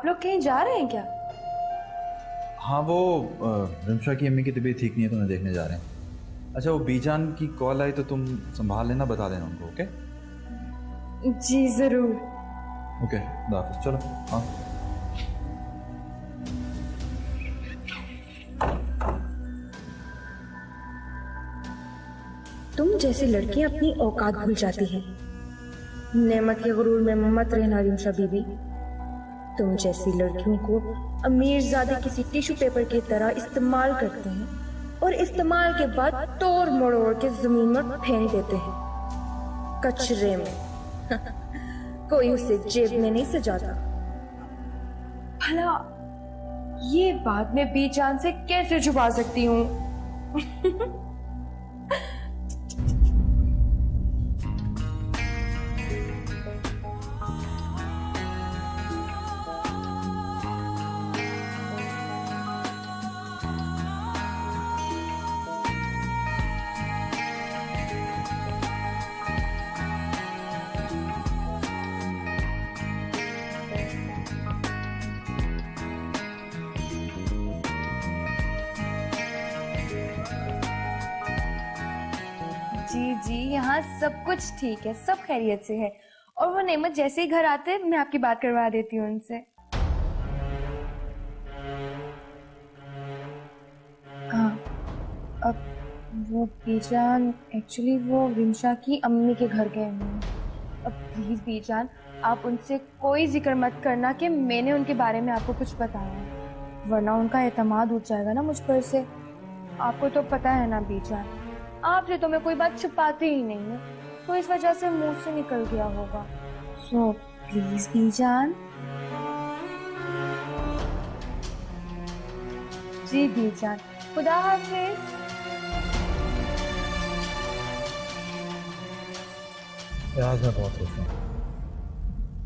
आप लोग कहीं जा रहे हैं क्या? हाँ, वो रिमशा की अम्मी की तबीयत ठीक नहीं है तो उन्हें देखने जा रहे हैं। अच्छा, वो बीजान की कॉल आई तो तुम संभाल लेना, बता देना उनको। ओके जी जरूर। ओके, खुदा हाफिज़। चलो हाँ। तुम जैसी लड़कियां अपनी औकात भूल जाती हैं। नेमत के गुरूर में मत रहना रिमशा बीबी। तुम जैसी लड़कियों को अमीरजादे किसी टिश्यू पेपर की तरह इस्तेमाल करते हैं और इस्तेमाल के बाद तोड़ मरोड़ के जमीन में फेंक देते हैं, कचरे में। कोई उसे जेब में नहीं सजाता। भला ये बात मैं बीजान से कैसे छुपा सकती हूँ? जी जी, यहाँ सब कुछ ठीक है, सब खैरियत से है। और वो नेमत जैसे ही घर आते मैं आपकी बात करवा देती हूँ उनसे। हाँ, अब वो बीजान एक्चुअली वो रिमशा की अम्मी के घर गए हुए हैं। अब प्लीज बीजान, आप उनसे कोई जिक्र मत करना कि मैंने उनके बारे में आपको कुछ बताया है, वरना उनका एतमाद उठ जाएगा ना मुझ पर से। आपको तो पता है ना बीजान, आपसे तो मैं कोई बात छुपाती ही नहीं हूँ, तो इस वजह से मुंह से निकल गया होगा। So please बीजान। जी बीजान, खुदा हाफिज। आज मैं बहुत खुश हूँ,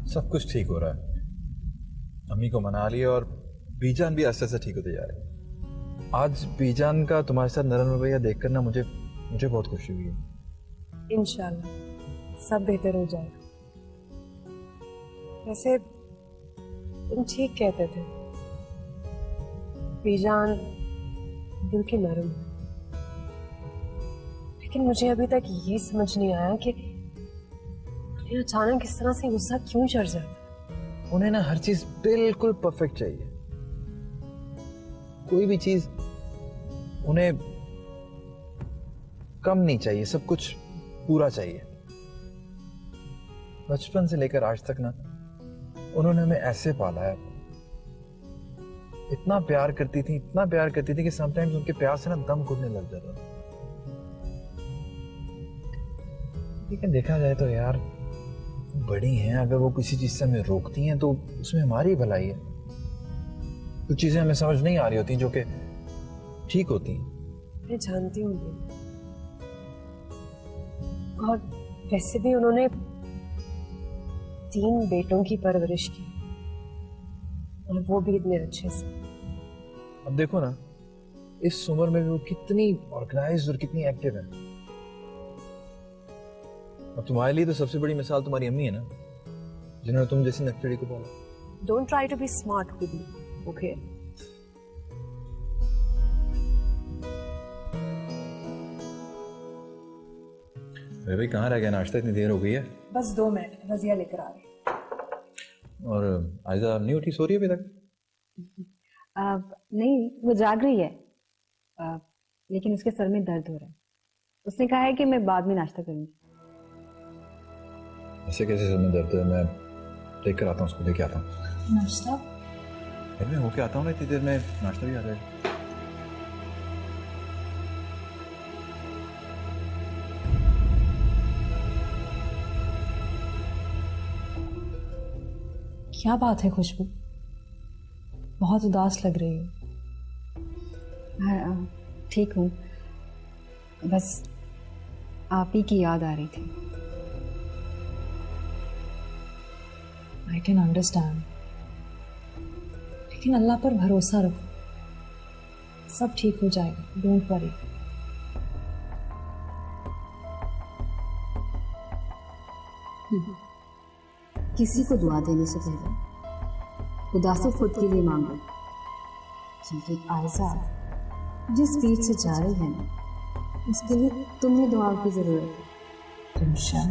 सब कुछ ठीक हो रहा है। अम्मी को मना लिया और बीजान भी आस्ते आस्ते ठीक होते जा रहे हैं। आज बीजान का तुम्हारे साथ नरम रवैया देख कर ना मुझे बहुत खुशी हुई है। इंशाल्लाह सब बेहतर हो जाएगा। वैसे तुम ठीक कहते थे, बीजान दिल की नरम है, लेकिन मुझे अभी तक ये समझ नहीं आया कि अचानक इस तरह से गुस्सा क्यों चढ़ जाता। उन्हें ना हर चीज बिल्कुल परफेक्ट चाहिए, कोई भी चीज उन्हें कम नहीं चाहिए, सब कुछ पूरा चाहिए। बचपन से लेकर आज तक ना उन्होंने हमें ऐसे पाला है, इतना प्यार करती थी कि समटाइम्स उनके प्यार से ना दम घुटने लग जाता था। लेकिन देखा जाए तो यार बड़ी हैं, अगर वो किसी चीज से हमें रोकती हैं तो उसमें हमारी भलाई है। कुछ चीजें हमें समझ नहीं आ रही होती जो कि ठीक होती हैं। मैं जानती हूँ, और वैसे भी उन्होंने 3 बेटों की परवरिश की, और वो भी इतने अच्छे से। अब देखो ना, इस उम्र में भी वो कितनी ऑर्गेनाइज्ड और कितनी एक्टिव है। अब तुम्हारे लिए तो सबसे बड़ी मिसाल तुम्हारी अम्मी है ना, जिन्होंने तुम जैसी नकचड़ी को पाला। Don't try to be smart with me, okay? अरे भाई कहाँ रह गया नाश्ता, इतनी देर हो गई है। बस 2 मिनट, रजिया लेकर आ रही। और आयजा नहीं उठी, सो रही है अभी तक? नहीं, वो जाग रही है, लेकिन उसके सर में दर्द हो रहा है। उसने कहा है कि मैं बाद में नाश्ता करूंगी। ऐसे कैसे सर में दर्द है? मैं देख कर आता हूँ, उसको लेके आता हूँ। नाश्ता? मैं होके आता हूँ ना, इतनी देर में नाश्ता भी आ जाएगा। क्या बात है खुशबू, बहुत उदास लग रही हो। हाँ, ठीक हूँ, बस आप ही की याद आ रही थी। आई कैन अंडरस्टैंड, लेकिन अल्लाह पर भरोसा रखो, सब ठीक हो जाएगा, डोंट वरी। किसी को दुआ देने से पहले खुदा से खुद के लिए मांगो, क्योंकि आयशा जिस स्पीड से जा रही है ना, उसके लिए तुम्हें दुआओं की जरूरत है। रिमशा,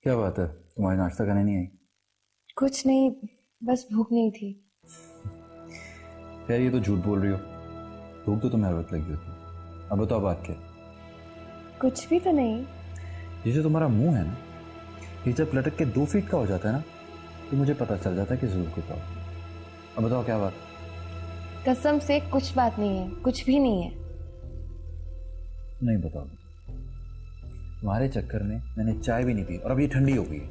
क्या बात है, तुम्हारी नाश्ता करने नहीं आई? कुछ नहीं, बस भूख नहीं थी। यार ये तो झूठ बोल रही हो, भूख तो तुम्हें हर वक्त लगी होती है। अब बताओ बात क्या है? कुछ भी तो नहीं। ये जो तुम्हारा मुंह है ना, ये जब लटक के 2 फीट का हो जाता है ना, तो मुझे पता चल जाता है कि जरूर कुछ हो। अब बताओ क्या बात? कसम से कुछ बात नहीं है, कुछ भी नहीं है। नहीं बताओ। तुम्हारे चक्कर में मैंने चाय भी नहीं पी और अब ये ठंडी हो गई है।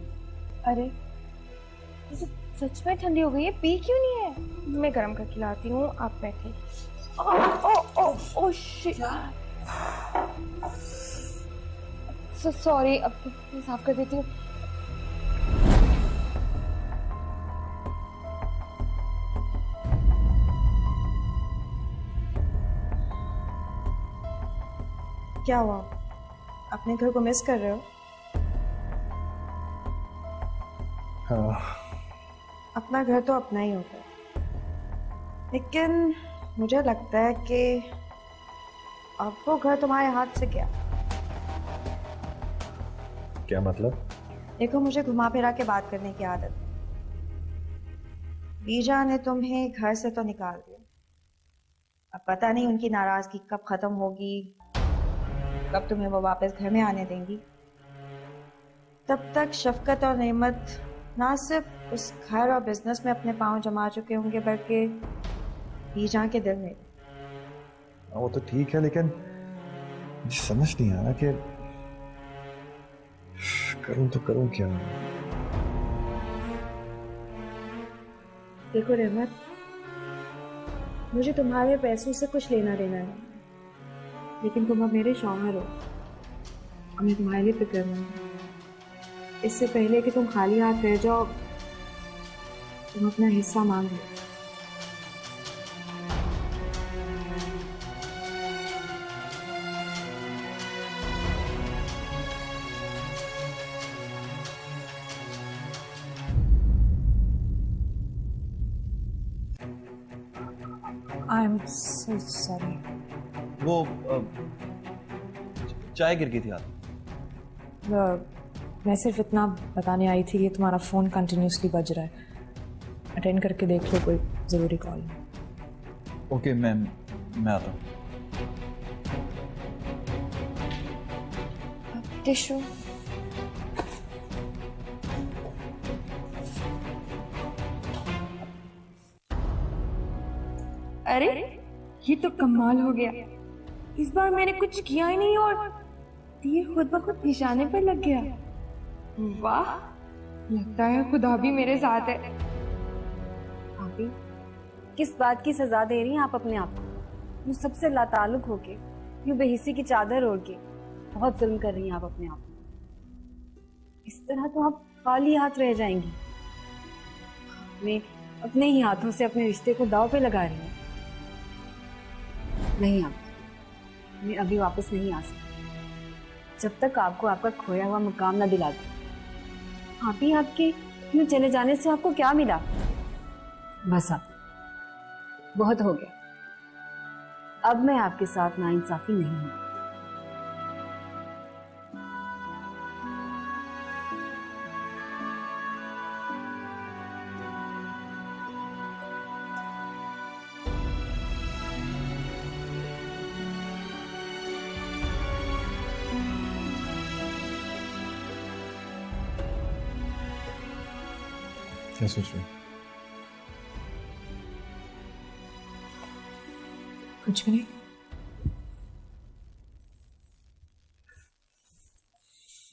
अरे ये तो सच में ठंडी हो गई है, पी क्यों नहीं है? मैं गर्म करके लाती हूँ, आप बैठे। ओ ओ ओ ओ शिट, सॉरी, अब मैं साफ कर देती हूँ। क्या हुआ, अपने घर को मिस कर रहे हो? हाँ, अपना घर तो अपना ही होता है, लेकिन मुझे लगता है कि अब वो घर तुम्हारे हाथ से गया। क्या मतलब? देखो, मुझे घुमा फिरा के बात करने की आदत है। बीजा ने तुम्हें घर से तो निकाल दिया, अब पता नहीं उनकी नाराजगी कब खत्म होगी, कब तुम्हें वो वापस घर में आने देंगी। तब तक शफकत और नेमत ना सिर्फ उस घर और बिजनेस में अपने पांव जमा चुके होंगे, बल्कि बीजा के दिल में। वो तो ठीक है, लेकिन मुझे समझ नहीं आ रहा कि करूं तो करूं क्या। देखो रहमत, मुझे तुम्हारे पैसों से कुछ लेना देना नहीं, लेकिन तुम अब मेरे शौहर हो और मैं तुम्हारे लिए फिक्रमंद हूँ। इससे पहले कि तुम खाली हाथ रह जाओ, तुम अपना हिस्सा मांग लो। I am so sorry. वो चाय गिर गई थी हाथ। मैं सिर्फ इतना बताने आई थी कि तुम्हारा फ़ोन कंटिन्यूसली बज रहा है, अटेंड करके देख लो, कोई ज़रूरी कॉल है। ओके, मैं आता हूँ। टिश्यू। अरे ये तो कमाल हो गया, इस बार मैंने कुछ किया ही नहीं और तीर खुद ब खुद निशाने पर लग गया। वाह, लगता है खुदा भी मेरे साथ है। भाभी, किस बात की सजा दे रही हैं आप अपने आप को? यूं सबसे लाताल्लुक होके, यूं बेहिसी की चादर ओढ़ के बहुत जुल्म कर रही हैं आप अपने आप को। इस तरह तो आप खाली हाथ रह जाएंगी। मैं अपने ही हाथों से अपने रिश्ते को दांव पे लगा रही हूँ। नहीं, आप मैं अभी वापस नहीं आ सकती जब तक आपको आपका खोया हुआ मुकाम न दिला दूं। आप ही आपके यूं चले जाने से आपको क्या मिला? बस आप, बहुत हो गया। अब मैं आपके साथ नाइंसाफी नहीं हूं। क्या सोच रही? कुछ भी नहीं।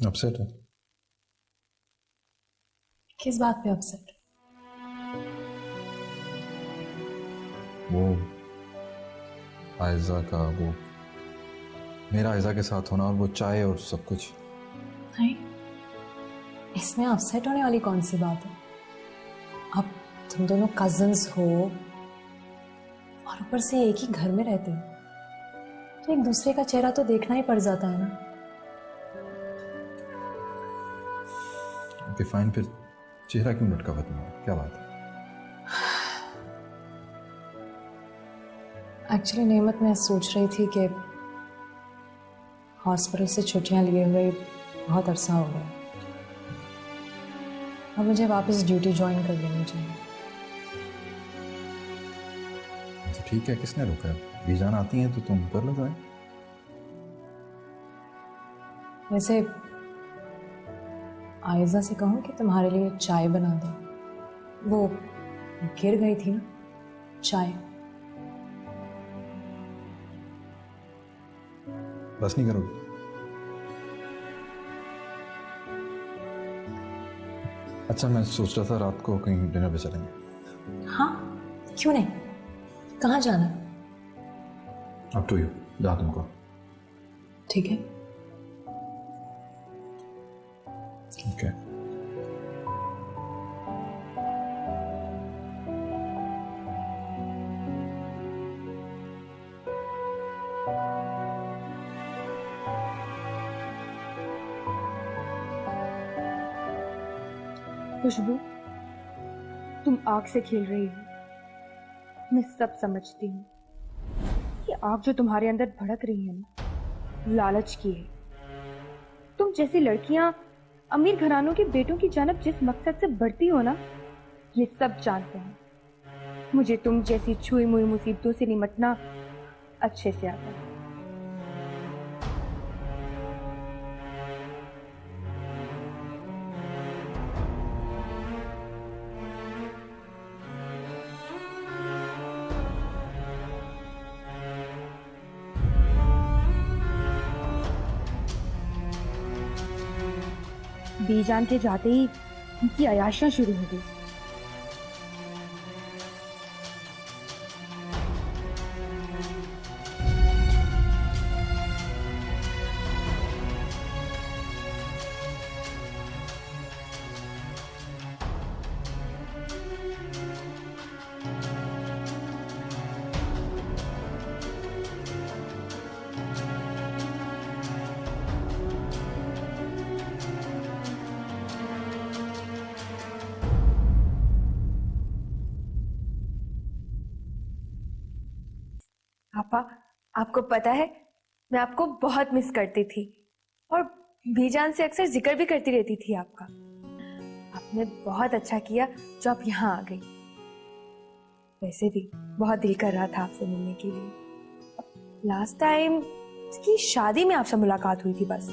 अपसेट है? किस बात पे अपसेट? वो आयजा का वो, मेरा आयजा के साथ होना और वो चाय और सब कुछ। नहीं, इसमें अपसेट होने वाली कौन सी बात है? अब तुम दोनों कजिन्स हो और ऊपर से एक ही घर में रहते हो, तो एक दूसरे का चेहरा तो देखना ही पड़ जाता है ना। ओके फाइन, फिर चेहरा क्यों लटका हुआ तुम्हारा, क्या बात है? एक्चुअली नेमत, मैं सोच रही थी कि हॉस्पिटल से छुट्टियां लिए हुए बहुत अरसा हो गया, अब मुझे वापस ड्यूटी ज्वाइन कर लेनी चाहिए। तो ठीक है, किसने रोका है? बीजान आती हैं तो तुम कर लो ज्वाइन। वैसे आयजा से कहूँ कि तुम्हारे लिए चाय बना दे, वो गिर गई थी ना चाय। बस नहीं करोगे? अच्छा, मैं सोच रहा था रात को कहीं डिनर पे चलेंगे। हाँ, क्यों नहीं, कहाँ जाना? अप टू यू, जहाँ तुमको। ठीक है। ओके। खुशबू, तुम आग से खेल रही हो, मैं सब समझती हूँ। ये आग जो तुम्हारे अंदर भड़क रही है ना, लालच की है। तुम जैसी लड़कियां अमीर घरानों के बेटों की जानब जिस मकसद से बढ़ती हो ना, ये सब जानते हैं। मुझे तुम जैसी छुई मुई मुसीबतों से निमटना अच्छे से आता है। बीजान के जाते ही उनकी अयाशियां शुरू हो गई। पापा, आपको पता है मैं आपको बहुत मिस करती थी और बीजान से अक्सर जिक्र भी करती रहती थी आपका। आपने बहुत अच्छा किया जो आप यहाँ आ गई। वैसे भी बहुत दिल कर रहा था आपसे मिलने के लिए। लास्ट टाइम उसकी शादी में आपसे मुलाकात हुई थी बस।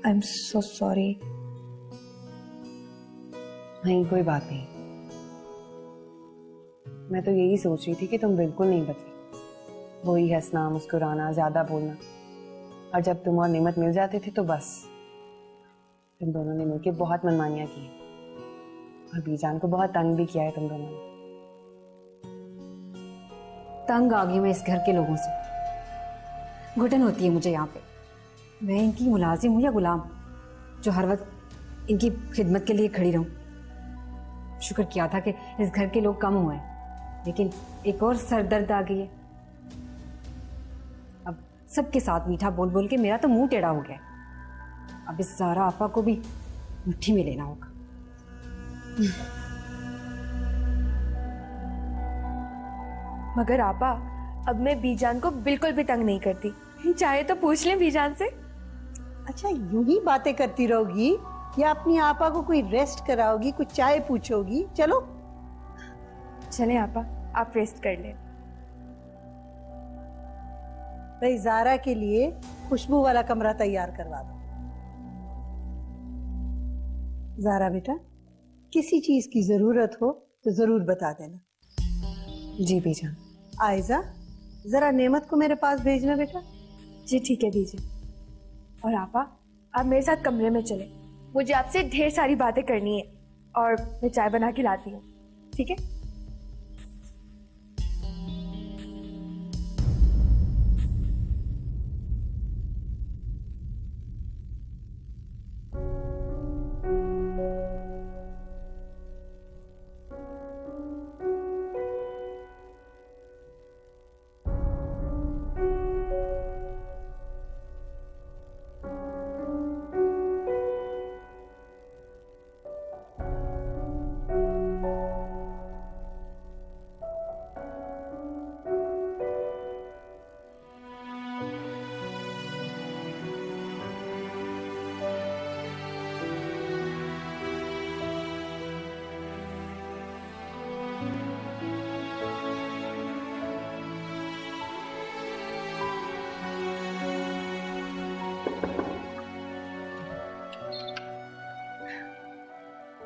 I am so sorry. नहीं, कोई बात नहीं। मैं तो यही सोच रही थी कि तुम बिल्कुल नहीं बदली। वही हंसना, मुस्कुराना, ज्यादा बोलना, और जब तुम और नेमत मिल जाते थे तो बस तुम दोनों ने मिलकर बहुत मनमानियां की और बीजान को बहुत तंग भी किया है तुम दोनों ने। तंग आ गई मैं इस घर के लोगों से। घुटन होती है मुझे यहाँ पे। मैं इनकी मुलाजिम हूँ या गुलाम जो हर वक्त इनकी खिदमत के लिए खड़ी रहूं? शुक्र किया था कि इस घर के लोग कम हुए, लेकिन एक और सरदर्द आ गई है। अब सबके साथ मीठा बोल बोल के मेरा तो मुंह टेढ़ा हो गया है। अब इस ज़ारा आपा को भी मुट्ठी में लेना होगा। मगर आपा, अब मैं बीजान को बिल्कुल भी तंग नहीं करती। चाहे तो पूछ लें बीजान से। अच्छा, यूं ही बातें करती रहोगी या अपनी आपा को कोई रेस्ट कराओगी, कुछ चाय पूछोगी? चलो चले आपा, आप रेस्ट कर लें। भाई, ज़ारा के लिए खुशबू वाला कमरा तैयार करवा दो। ज़ारा बेटा, किसी चीज की जरूरत हो तो जरूर बता देना। जी बीजान। आयजा, जरा नेमत को मेरे पास भेजना बेटा। जी ठीक है दीजिए। और आपा, आप मेरे साथ कमरे में चले, मुझे आपसे ढेर सारी बातें करनी है और मैं चाय बना के लाती हूँ, ठीक है?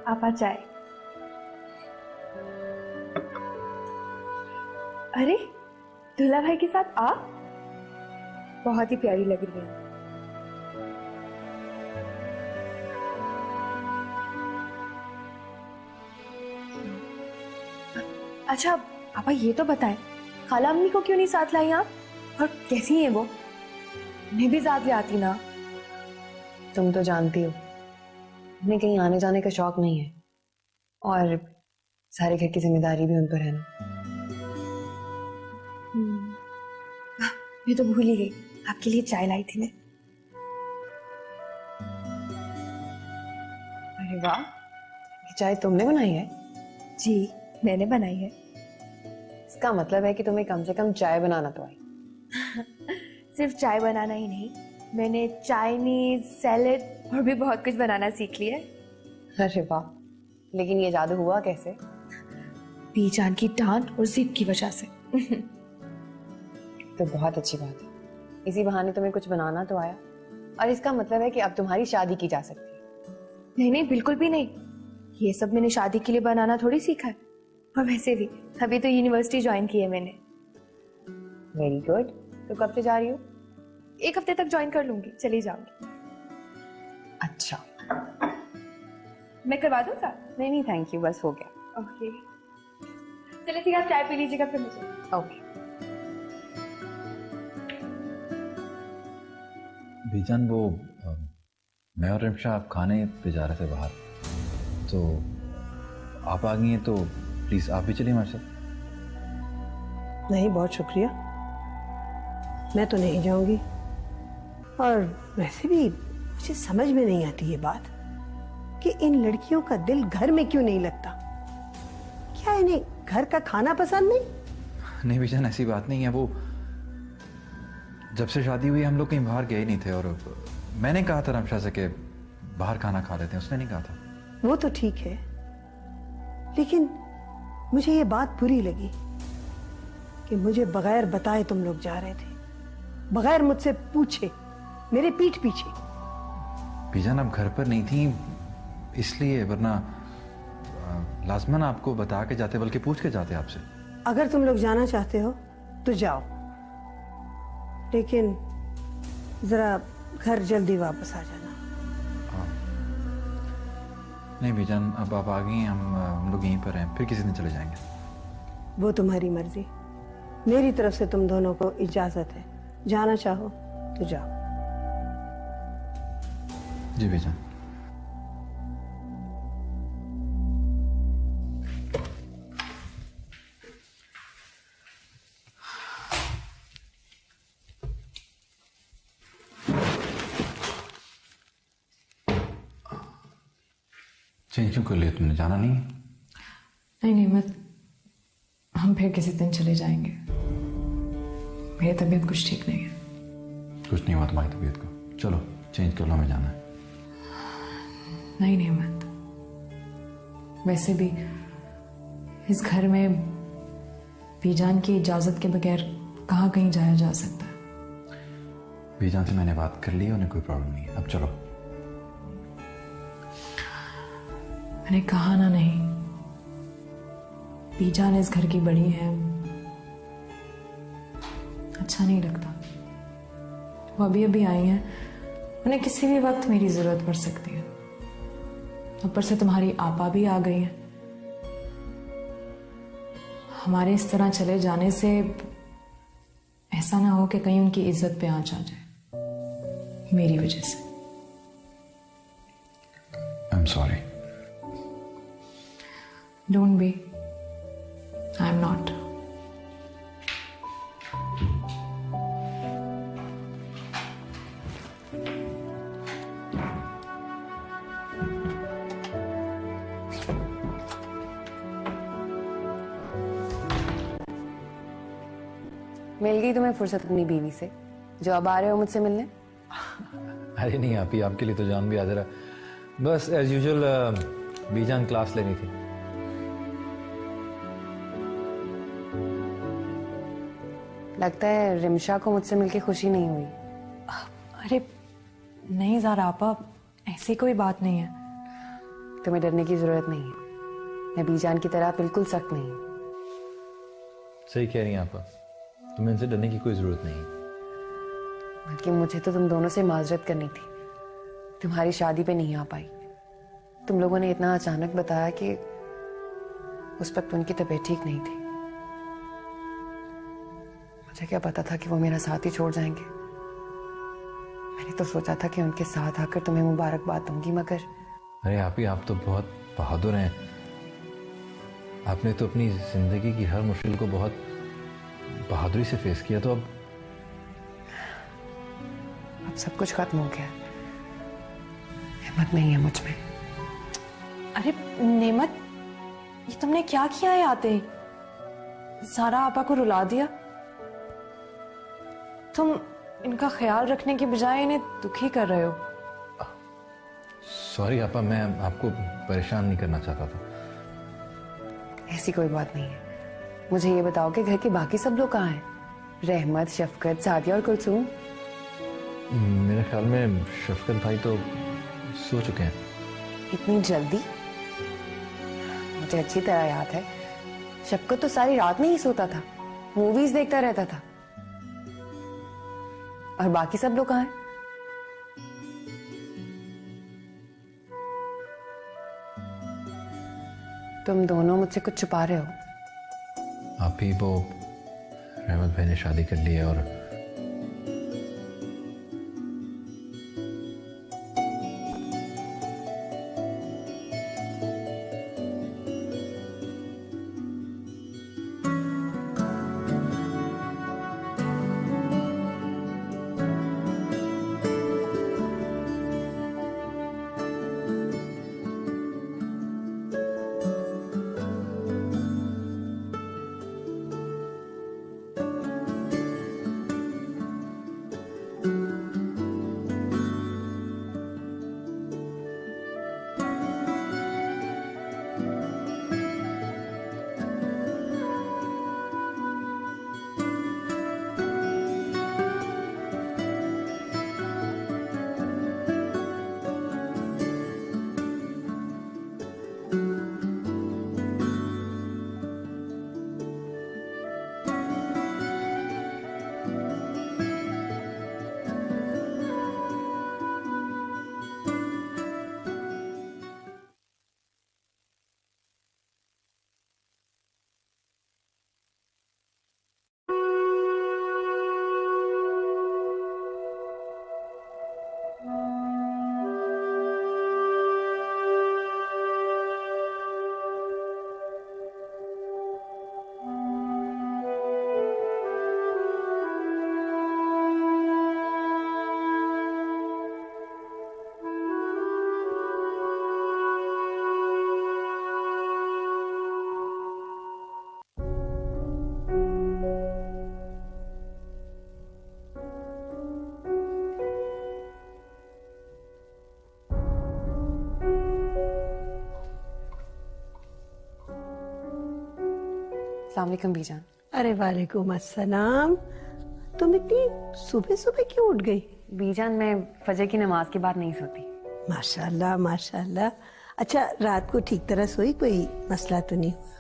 आप आ जाए। अरे दूल्हा भाई के साथ आप बहुत ही प्यारी लग रही है। अच्छा पापा ये तो बताएं, खाला अम्मी को क्यों नहीं साथ लाई आप? और कैसी है वो? मैं भी साथ ले आती ना। तुम तो जानती हो उन्हें कहीं आने जाने का शौक नहीं है, और सारे घर की जिम्मेदारी भी उन पर है ना। मैं तो भूल ही गई, आपके लिए चाय लाई थी मैं। अरे वाह, ये चाय तुमने बनाई है? जी मैंने बनाई है। इसका मतलब है कि तुम्हें कम से कम चाय बनाना तो आई। सिर्फ चाय बनाना ही नहीं, मैंने चाइनीज, सैलेड और भी बहुत कुछ बनाना सीख लिया है। अरे वाह, लेकिन ये जादू हुआ कैसे? बीजान की डांट और जिद की वजह से। तो बहुत अच्छी बात है, इसी बहाने तुम्हें कुछ बनाना तो आया, और इसका मतलब है कि अब तुम्हारी शादी की जा सकती है। नहीं नहीं बिल्कुल भी नहीं, ये सब मैंने शादी के लिए बनाना थोड़ी सीखा है। और वैसे भी अभी तो यूनिवर्सिटी ज्वाइन की है मैंने। Very good. तो कब से जा रही हो? 1 हफ्ते तक ज्वाइन कर लूंगी, चली जाऊंगी। अच्छा, मैं करवा दूं साथ? नहीं नहीं थैंक यू, बस हो गया। ओके चलिए ठीक है, आप चाय पी लीजिएगा फिर मुझे। ओके। बीजान, वो मैं और रिमशा आप खाने पे जा रहे थे बाहर, तो आप आ गई हैं तो प्लीज आप भी चलिए हमारे साथ। नहीं, बहुत शुक्रिया, मैं तो नहीं जाऊंगी। और वैसे भी मुझे समझ में नहीं आती ये बात कि इन लड़कियों का दिल घर में क्यों नहीं लगता। क्या इन्हें घर का खाना पसंद नहीं? नहीं बीजान, ऐसी बात नहीं है। वो जब से शादी हुई हम लोग कहीं बाहर गए नहीं थे, और मैंने कहा था रमशा से कि बाहर खाना खा लेते हैं, उसने नहीं कहा था। वो तो ठीक है, लेकिन मुझे ये बात बुरी लगी कि मुझे बगैर बताए तुम लोग जा रहे थे, बगैर मुझसे पूछे, मेरे पीठ पीछे। बीजान आप घर पर नहीं थी इसलिए, वरना लाजमन आपको बता के जाते, बल्कि पूछ के जाते आपसे। अगर तुम लोग जाना चाहते हो तो जाओ, लेकिन जरा घर जल्दी वापस आ जाना। नहीं बीजान, अब आप आ गई हैं, हम लोग यहीं पर हैं, फिर किसी दिन चले जाएंगे। वो तुम्हारी मर्जी, मेरी तरफ से तुम दोनों को इजाजत है, जाना चाहो तो जाओ। जी बीजान। चेंज क्यों कर लिया तुमने? जाना नहीं? नहीं मत, हम फिर किसी दिन चले जाएंगे। मेरी तबीयत कुछ ठीक नहीं है। कुछ नहीं हुआ तुम्हारी तबीयत को, चलो चेंज कर लो, हमें जाना है। नहीं मत, वैसे भी इस घर में बीजान की इजाजत के बगैर कहाँ कहीं जाया जा सकता है। बीजान से मैंने बात कर ली, उन्हें कोई प्रॉब्लम नहीं है, अब चलो। मैंने कहा ना नहीं, बीजान इस घर की बड़ी है, अच्छा नहीं लगता। वो अभी अभी आई हैं, उन्हें किसी भी वक्त मेरी जरूरत पड़ सकती है। ऊपर से तुम्हारी आपा भी आ गई है। हमारे इस तरह चले जाने से ऐसा ना हो कि कहीं उनकी इज्जत पे आंच आ जाए मेरी वजह से। I am sorry. Don't be, I am not. मिल गई तुम्हें फुर्सत अपनी बीवी से, जो अब आ रहे हो मुझसे मिलने? अरे नहीं आप ही, आपके लिए तो जान भी हाजिर है। बस एज यूजुअल बीजान क्लास लेनी थी। लगता है रिमशा को मुझसे मिलके खुशी नहीं हुई। अरे नहीं ज़ारा आपा, ऐसी कोई बात नहीं है। तुम्हें डरने की जरूरत नहीं है, मैं बीजान की तरह बिल्कुल सख्त नहीं हूँ। सही कह रही हैं आप, तुम्हें इनसे डरने की कोई जरूरत नहीं। बल्कि मुझे तो तुम दोनों से माजरत करनी थी, तुम्हारी शादी पे नहीं आ पाई। तुम लोगों ने इतना अचानक बताया कि उस वक्त उनकी तबीयत ठीक नहीं थी। मुझे क्या पता था कि वो मेरा साथ ही छोड़ जाएंगे। मैंने तो सोचा था कि उनके साथ आकर तुम्हें मुबारकबाद दूंगी, मगर अरे आप ही, आप तो बहुत बहादुर हैं। आपने तो अपनी जिंदगी की हर मुश्किल को बहुत बहादुरी से फेस किया, तो अब सब कुछ खत्म हो गया। हिम्मत नहीं है मुझ में। अरे नेमत, ये तुमने क्या किया है आते ही? ज़ारा आपा को रुला दिया। तुम इनका ख्याल रखने के बजाय इन्हें दुखी कर रहे हो। सॉरी आपा, मैं आपको परेशान नहीं करना चाहता था। ऐसी कोई बात नहीं है। मुझे ये बताओ कि घर के बाकी सब लोग कहाँ हैं? रहमत, शफकत, सादिया और कुलसूम? मेरे ख्याल में शफकत भाई तो सो चुके हैं। इतनी जल्दी? मुझे अच्छी तरह याद है, शफकत तो सारी रात नहीं सोता था, मूवीज देखता रहता था। और बाकी सब लोग कहाँ हैं? तुम दोनों मुझसे कुछ छुपा रहे हो। आप ही, वो रहमत भाई ने शादी कर ली है और अस्सलाम वालेकुम बीजान। अरे वालेकुम अस्सलाम। तुम इतनी सुबह सुबह क्यों उठ गई? बीजान, मैं फजर की नमाज के बाद नहीं सोती। माशाल्लाह माशाल्लाह। अच्छा, रात को ठीक तरह सोई? कोई मसला तो नहीं हुआ?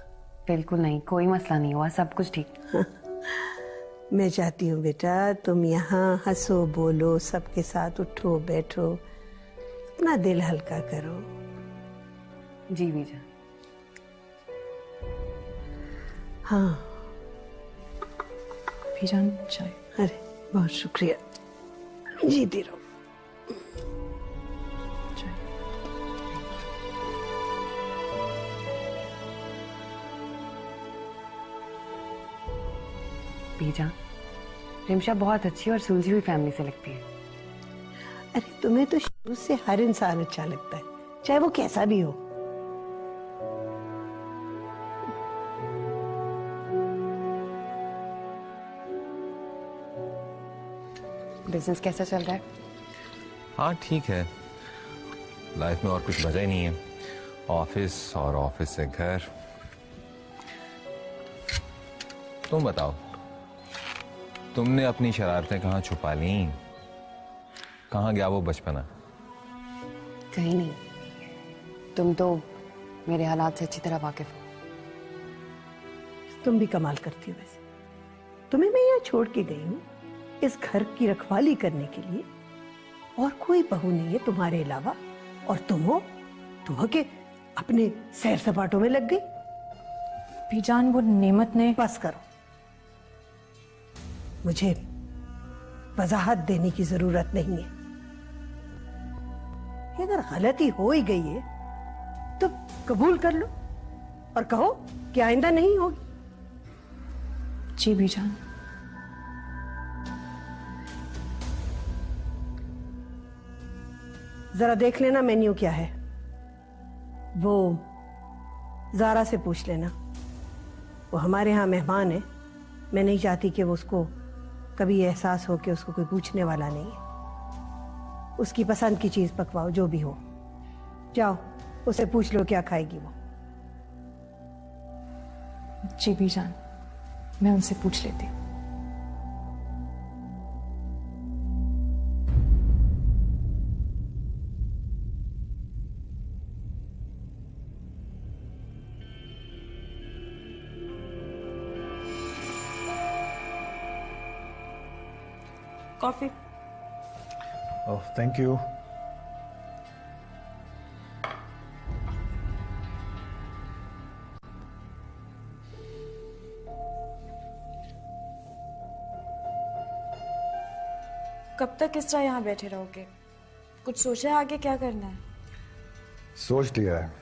बिल्कुल नहीं, कोई मसला नहीं हुआ, सब कुछ ठीक। मैं चाहती हूँ बेटा तुम यहाँ हंसो बोलो, सबके साथ उठो बैठो, अपना दिल हल्का करो। जी बीजान। हाँ। बीजान चाय। अरे बहुत शुक्रिया, जीती रहो। चाय। बीजान, रिमशा बहुत अच्छी और सुलझी हुई फैमिली से लगती है। अरे तुम्हें तो शुरू से हर इंसान अच्छा लगता है, चाहे वो कैसा भी हो। बिजनेस कैसा चल रहा है? हाँ ठीक है, लाइफ में और कुछ बचा ही नहीं है, ऑफिस और ऑफिस से घर। तुम बताओ, तुमने अपनी शरारतें कहाँ छुपा ली? कहाँ गया वो बचपना? कहीं नहीं। तुम तो मेरे हालात से अच्छी तरह वाकिफ हो। तुम भी कमाल करती हो वैसे। तुम्हें मैं यहाँ छोड़ के गई हूँ इस घर की रखवाली करने के लिए, और कोई बहू नहीं है तुम्हारे अलावा, और तुम हो के अपने सैर सपाटों में लग गई। बीजान वो नेमत ने। बस करो, मुझे वजाहत देने की जरूरत नहीं है। अगर गलती हो ही गई है तो कबूल कर लो और कहो कि आइंदा नहीं होगी। जी बीजान। जरा देख लेना मेन्यू क्या है, वो जारा से पूछ लेना। वो हमारे यहाँ मेहमान है, मैं नहीं चाहती कि वो उसको कभी एहसास हो कि उसको कोई पूछने वाला नहीं है। उसकी पसंद की चीज पकवाओ, जो भी हो। जाओ उसे पूछ लो क्या खाएगी वो। जी बीजान, मैं उनसे पूछ लेती हूँ। कॉफी। Oh thank you. कब तक इस तरह यहाँ बैठे रहोगे? कुछ सोचा है आगे क्या करना है? सोच लिया है,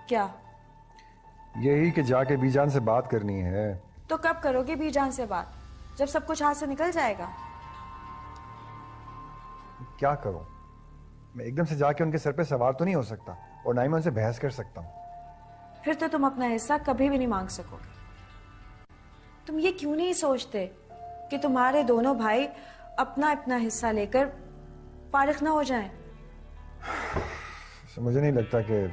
क्या? यही कि जाके बीजान से बात करनी है। तो कब करोगे बीजान से बात? जब सब कुछ हाथ से निकल जाएगा। क्या करूं? मैं एकदम से जाके उनके सर पे सवार तो नहीं हो सकता, और ना ही मैं उनसे बहस कर सकता हूं। फिर तो तुम अपना हिस्सा कभी भी नहीं मांग सकोगे। तुम ये क्यों नहीं सोचते कि तुम्हारे दोनों भाई अपना अपना हिस्सा लेकर फारिग ना हो जाएं? मुझे नहीं लगता कि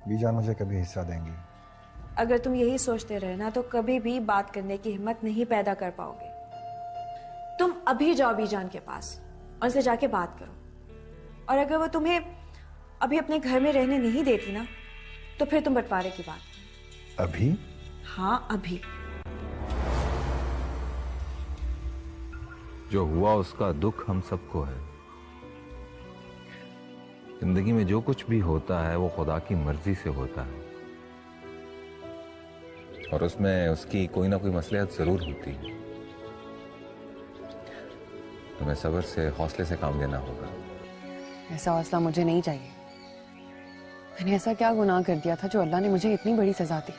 बीजान मुझे कभी हिस्सा देंगी। अगर तुम यही सोचते रहे ना तो कभी भी बात करने की हिम्मत नहीं पैदा कर पाओगे। तुम अभी जाओ बीजान के पास और उनसे जाके बात करो, और अगर वो तुम्हें अभी अपने घर में रहने नहीं देती ना तो फिर तुम बंटवारे की बात करो। अभी? हाँ अभी। जो हुआ उसका दुख हम सबको है। जिंदगी में जो कुछ भी होता है वो खुदा की मर्जी से होता है, और उसमें उसकी कोई ना कोई मसलिहत जरूर होती है। तुम्हें सब्र से, हौसले से काम लेना होगा। ऐसा हौसला मुझे नहीं चाहिए। मैंने ऐसा क्या गुनाह कर दिया था जो अल्लाह ने मुझे इतनी बड़ी सजा दी?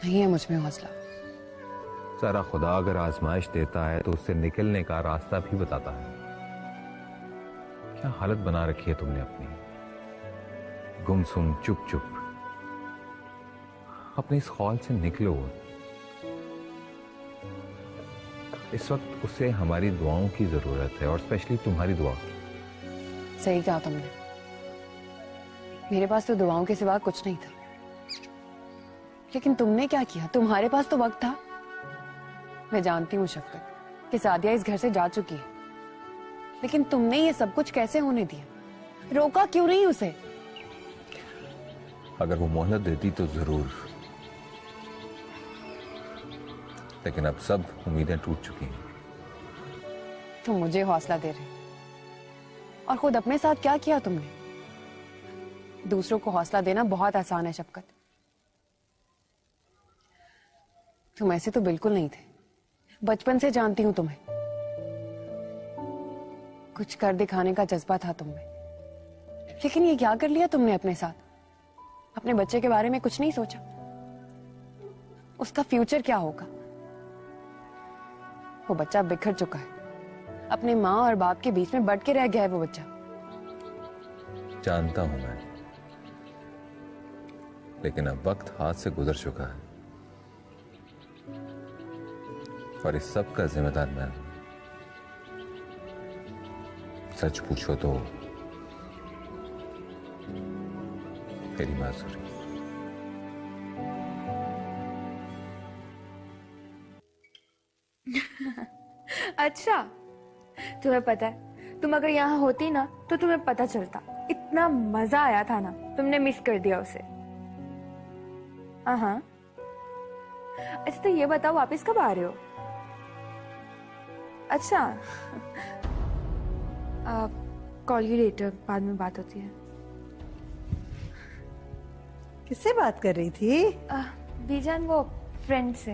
नहीं है मुझ में हौसला। सारा खुदा अगर आजमाइश देता है तो उससे निकलने का रास्ता भी बताता है। क्या हालत बना रखी है तुमने अपनी, गुमसुम चुप चुप। अपने इस खौल से निकलो। इस वक्त उसे हमारी दुआओं की जरूरत है, और स्पेशली तुम्हारी दुआ की। सही कहा तुमने। मेरे पास तो दुआओं के सिवा कुछ नहीं था, लेकिन तुमने क्या किया? तुम्हारे पास तो वक्त था। मैं जानती हूँ शफकत कि सादिया इस घर से जा चुकी है, लेकिन तुमने ये सब कुछ कैसे होने दिया? रोका क्यों नहीं उसे? अगर वो मोहलत देती तो जरूर, लेकिन अब सब उम्मीदें टूट चुकी हैं। तुम मुझे हौसला दे रहे हो, और खुद अपने साथ क्या किया तुमने? दूसरों को हौसला देना बहुत आसान है शफकत। तुम ऐसे तो बिल्कुल नहीं थे, बचपन से जानती हूं तुम्हें। कुछ कर दिखाने का जज्बा था तुम में, लेकिन ये क्या कर लिया तुमने अपने साथ? अपने बच्चे के बारे में कुछ नहीं सोचा? उसका फ्यूचर क्या होगा? वो बच्चा बिखर चुका है, अपने माँ और बाप के बीच में बट के रह गया है वो बच्चा। जानता हूं मैं, लेकिन अब वक्त हाथ से गुजर चुका है और इस सब का जिम्मेदार मैं हूं। सच पूछो तो तेरी मासूरी। अच्छा, तुम्हें पता है, तुम अगर यहाँ होती ना तो तुम्हें पता चलता। इतना मजा आया था ना, तुमने मिस कर दिया उसे। हाँ। अच्छा तो ये बताओ, वापस कब आ रहे हो? अच्छा, कॉल यू लेटर, बाद में बात होती है। किससे बात कर रही थी? बीजान, वो फ्रेंड से।